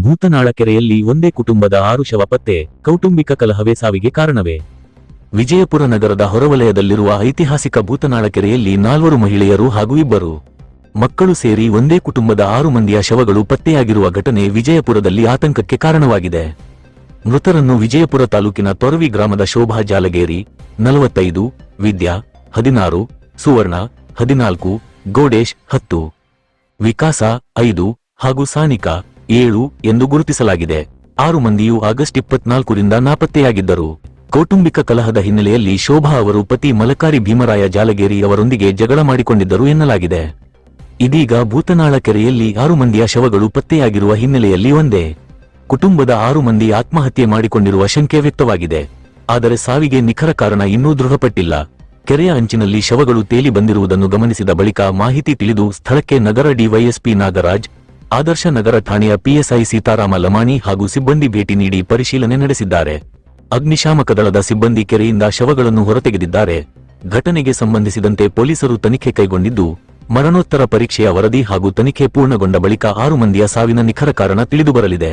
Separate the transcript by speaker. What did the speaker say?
Speaker 1: ಭೂತನಾಳ ಕೆರೆಯಲ್ಲಿ ಒಂದೇ ಕುಟುಂಬದ 6 ಶವ ಪತ್ತೆ, ಕೌಟುಂಬಿಕ ಕಲಹವೇ ಸಾವಿಗೆ ಕಾರಣವೇ? ವಿಜಯಪುರ ನಗರದ ಹೊರವಲಯದಲ್ಲಿರುವ ಐತಿಹಾಸಿಕ ಭೂತನಾಳ ಕೆರೆಯಲ್ಲಿ 4 ಮಹಿಳೆಯರು ಹಾಗೂ 2 ಮಕ್ಕಳು ಸೇರಿ ಒಂದೇ ಕುಟುಂಬದ 6 ಮಂದಿಯ ಶವಗಳು ಪತ್ತೆಯಾಗಿರುವ ಘಟನೆ ವಿಜಯಪುರದಲ್ಲಿ ಆತಂಕಕ್ಕೆ ಕಾರಣವಾಗಿದೆ. ಮೃತರನ್ನು ವಿಜಯಪುರ ತಾಲೂಕಿನ ತೊರವಿ ಗ್ರಾಮದ ಶೋಭಾ ಜಾಲಗೇರಿ 45, ವಿದ್ಯಾ 16, ಸುವರ್ಣ 14, ಗೋಡೇಶ್ 10, ವಿಕಾಸ 5 ಹಾಗೂ ಸಾನಿಕಾ 7 ಎಂದು ಗುರುತಿಸಲಾಗಿದೆ. 6 ಮಂದಿಯು ಆಗಸ್ಟ್ 24ರಿಂದ ನಾಪತ್ತೆಯಾಗಿದ್ದರು. ಕೌಟುಂಬಿಕ ಕಲಹದ ಹಿನ್ನೆಲೆಯಲ್ಲಿ ಶೋಭಾ ಅವರು ಪತಿ ಮಲಕಾರಿ ಭೀಮರಾಯ ಜಾಲಗೇರಿ ಅವರೊಂದಿಗೆ ಜಗಳ ಮಾಡಿಕೊಂಡಿದ್ದರು ಎನ್ನಲಾಗಿದೆ. ಇದೀಗ ಭೂತನಾಳ ಕೆರೆಯಲ್ಲಿ 6 ಮಂದಿಯ ಶವಗಳು ಪತ್ತೆಯಾಗಿರುವ ಹಿನ್ನೆಲೆಯಲ್ಲಿ ಒಂದೇ ಕುಟುಂಬದ 6 ಮಂದಿ ಆತ್ಮಹತ್ಯೆ ಮಾಡಿಕೊಂಡಿರುವ ಶಂಕೆ ವ್ಯಕ್ತವಾಗಿದೆ. ಆದರೆ ಸಾವಿಗೆ ನಿಖರ ಕಾರಣ ಇನ್ನೂ ದೃಢಪಟ್ಟಿಲ್ಲ. ಕೆರೆಯ ಅಂಚಿನಲ್ಲಿ ಶವಗಳು ತೇಲಿ ಬಂದಿರುವುದನ್ನು ಗಮನಿಸಿದ ಬಳಿಕ ಮಾಹಿತಿ ತಿಳಿದು ಸ್ಥಳಕ್ಕೆ ನಗರ ಡಿವೈಎಸ್ಪಿ ನಾಗರಾಜ್, ಆದರ್ಶ ನಗರ ಠಾಣೆಯ ಪಿಎಸ್ಐ ಸೀತಾರಾಮ ಲಮಾಣಿ ಹಾಗೂ ಸಿಬ್ಬಂದಿ ಭೇಟಿ ನೀಡಿ ಪರಿಶೀಲನೆ ನಡೆಸಿದ್ದಾರೆ. ಅಗ್ನಿಶಾಮಕ ದಳದ ಸಿಬ್ಬಂದಿ ಕೆರೆಯಿಂದ ಶವಗಳನ್ನು ಹೊರತೆಗೆದಿದ್ದಾರೆ. ಘಟನೆಗೆ ಸಂಬಂಧಿಸಿದಂತೆ ಪೊಲೀಸರು ತನಿಖೆ ಕೈಗೊಂಡಿದ್ದು, ಮರಣೋತ್ತರ ಪರೀಕ್ಷೆಯ ವರದಿ ಹಾಗೂ ತನಿಖೆ ಪೂರ್ಣಗೊಂಡ ಬಳಿಕ 6 ಮಂದಿಯ ಸಾವಿನ ನಿಖರ ಕಾರಣ ತಿಳಿದುಬರಲಿದೆ.